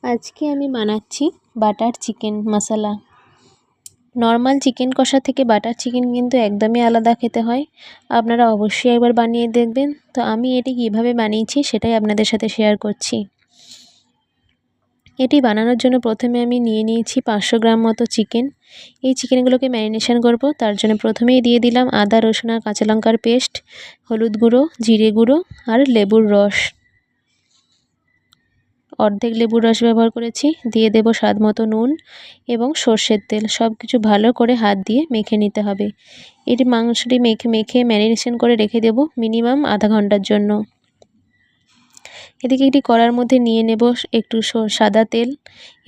আজকে আমি বানাচ্ছি বাটার চিকেন মশলা। নর্মাল চিকেন কষা থেকে বাটার চিকেন কিন্তু একদমই আলাদা খেতে হয়। আপনারা অবশ্যই একবার বানিয়ে দেখবেন। তো আমি এটি কিভাবে বানিয়েছি সেটাই আপনাদের সাথে শেয়ার করছি। এটি বানানোর জন্য প্রথমে আমি নিয়ে নিয়েছি 500 গ্রাম মতো চিকেন। এই চিকেনগুলোকে ম্যারিনেশন করব। তার জন্য প্রথমেই দিয়ে দিলাম আদা রসুন আর কাঁচা লঙ্কার পেস্ট, হলুদ গুঁড়ো, জিরে গুঁড়ো আর লেবুর রস। অর্ধেক লেবুর রস ব্যবহার করেছি। দিয়ে দেব স্বাদ মতো নুন এবং সর্ষের তেল। সব কিছু ভালো করে হাত দিয়ে মেখে নিতে হবে। এটি মাংসটি মেখে ম্যারিনেশন করে রেখে দেব মিনিমাম আধা ঘন্টার জন্য। এদিকে একটি কড়ার মধ্যে নিয়ে নেব একটু সাদা তেল।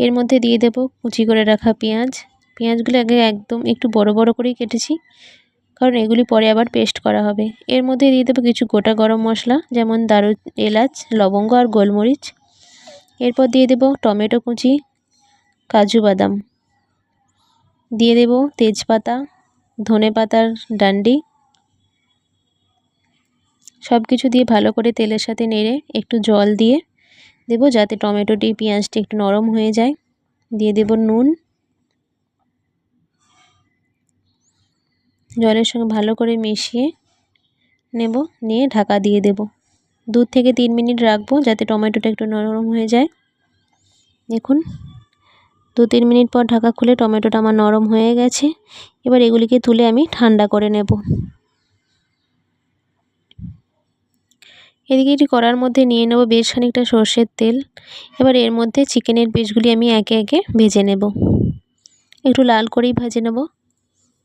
এর মধ্যে দিয়ে দেব কুচি করে রাখা পেঁয়াজ। পেঁয়াজগুলো আগে একদম একটু বড় বড় করেই কেটেছি, কারণ এগুলি পরে আবার পেস্ট করা হবে। এর মধ্যে দিয়ে দেবো কিছু গোটা গরম মশলা, যেমন এলাচ, লবঙ্গ আর গোলমরিচ। এরপর দিয়ে দেব টমেটো কুচি, কাজু বাদাম, দিয়ে দেব তেজপাতা, ধনে পাতার ডান্ডি। সব কিছু দিয়ে ভালো করে তেলের সাথে নেড়ে একটু জল দিয়ে দেব, যাতে টমেটোটি পেঁয়াজটি একটু নরম হয়ে যায়। দিয়ে দেব নুন। জলের সঙ্গে ভালো করে মিশিয়ে নেব, নিয়ে ঢাকা দিয়ে দেব। 2 থেকে 3 মিনিট রাখবো, যাতে টমেটোটা একটু নরম হয়ে যায়। দেখুন 2-3 মিনিট পর ঢাকা খুলে টমেটোটা আমার নরম হয়ে গেছে। এবার এগুলিকে তুলে আমি ঠান্ডা করে নেব। এদিকে এটি কড়ার মধ্যে নিয়ে নেব বেশ খানিকটা সর্ষের তেল। এবার এর মধ্যে চিকেনের পিসগুলি আমি একে একে ভেজে নেব। একটু লাল করেই ভেজে নেব।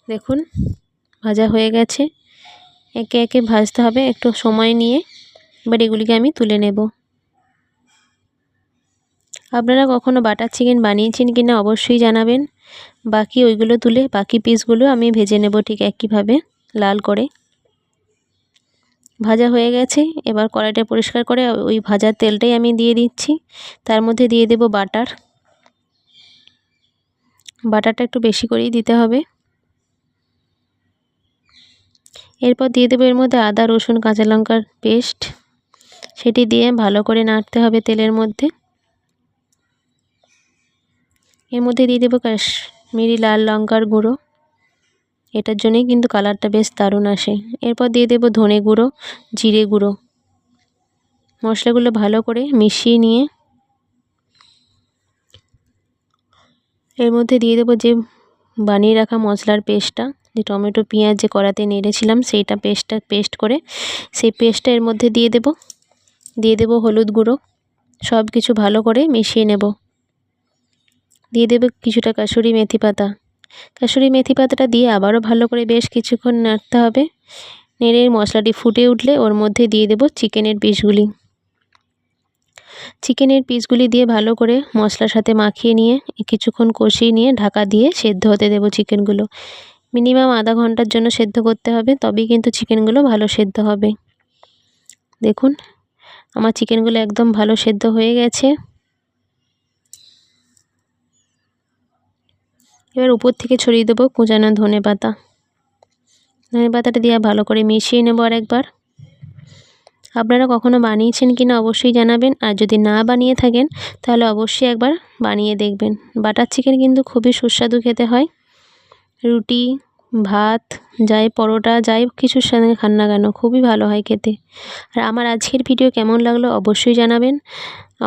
দেখুন ভাজা হয়ে গেছে। একে একে ভাজতে হবে একটু সময় নিয়ে। এবার এগুলিকে আমি তুলে নেব। আপনারা কখনো বাটার চিকেন বানিয়েছেন কিনা অবশ্যই জানাবেন। বাকি ওইগুলো তুলে বাকি পিসগুলো আমি ভেজে নেব ঠিক একইভাবে লাল করে। ভাজা হয়ে গেছে। এবার কড়াইটা পরিষ্কার করে ওই ভাজার তেলটাই আমি দিয়ে দিচ্ছি। তার মধ্যে দিয়ে দেব বাটার। বাটারটা একটু বেশি করেই দিতে হবে। এরপর দিয়ে দেবো এর মধ্যে আদা রসুন কাঁচা লঙ্কার পেস্ট। সেটি দিয়ে ভালো করে নাড়তে হবে তেলের মধ্যে। এর মধ্যে দিয়ে দেবো কাশ্মীরি লাল লঙ্কার গুঁড়ো। এটার জন্যই কিন্তু কালারটা বেশ দারুণ আসে। এরপর দিয়ে দেব ধনে গুঁড়ো, জিরে গুঁড়ো। মশলাগুলো ভালো করে মিশিয়ে নিয়ে এর মধ্যে দিয়ে দেবো যে বানিয়ে রাখা মশলার পেস্টটা, যে টমেটো পেঁয়াজ যে কড়াতে নেড়েছিলাম সেইটা পেস্ট করে সেই পেস্টটা এর মধ্যে দিয়ে দেব হলুদ গুঁড়ো। সব কিছু ভালো করে মিশিয়ে নেব। দিয়ে দেব কিছুটা কাসুরি মেথি পাতা। কাসুরি মেথি পাতাটা দিয়ে আবারও ভালো করে বেশ কিছুক্ষণ নাড়তে হবে। নেড়ে মশলাটি ফুটে উঠলে ওর মধ্যে দিয়ে দেব চিকেনের পিসগুলি। চিকেনের পিসগুলি দিয়ে ভালো করে মশলার সাথে মাখিয়ে নিয়ে কিছুক্ষণ কষিয়ে নিয়ে ঢাকা দিয়ে সেদ্ধ হতে দেব চিকেনগুলো। মিনিমাম আধা ঘন্টার জন্য সেদ্ধ করতে হবে, তবেই কিন্তু চিকেনগুলো ভালো সেদ্ধ হবে। দেখুন আমার চিকেনগুলো একদম ভালো সেদ্ধ হয়ে গেছে। এবার উপর থেকে ছড়িয়ে দেবো কুচানো ধনে পাতা। ধনে পাতাটা দিয়ে ভালো করে মিশিয়ে নেব আরেকবার। আপনারা কখনো বানিয়েছেন কিনা অবশ্যই জানাবেন। আর যদি না বানিয়ে থাকেন তাহলে অবশ্যই একবার বানিয়ে দেখবেন। বাটার চিকেন কিন্তু খুবই সুস্বাদু খেতে হয়। রুটি, ভাত, যাই পরোটা, যাই কিছুর সঙ্গে খান না কেন খুবই ভালো হয় খেতে। আর আমার আজকের ভিডিও কেমন লাগলো অবশ্যই জানাবেন।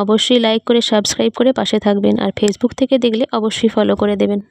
অবশ্যই লাইক করে সাবস্ক্রাইব করে পাশে থাকবেন। আর ফেসবুক থেকে দেখলে অবশ্যই ফলো করে দেবেন।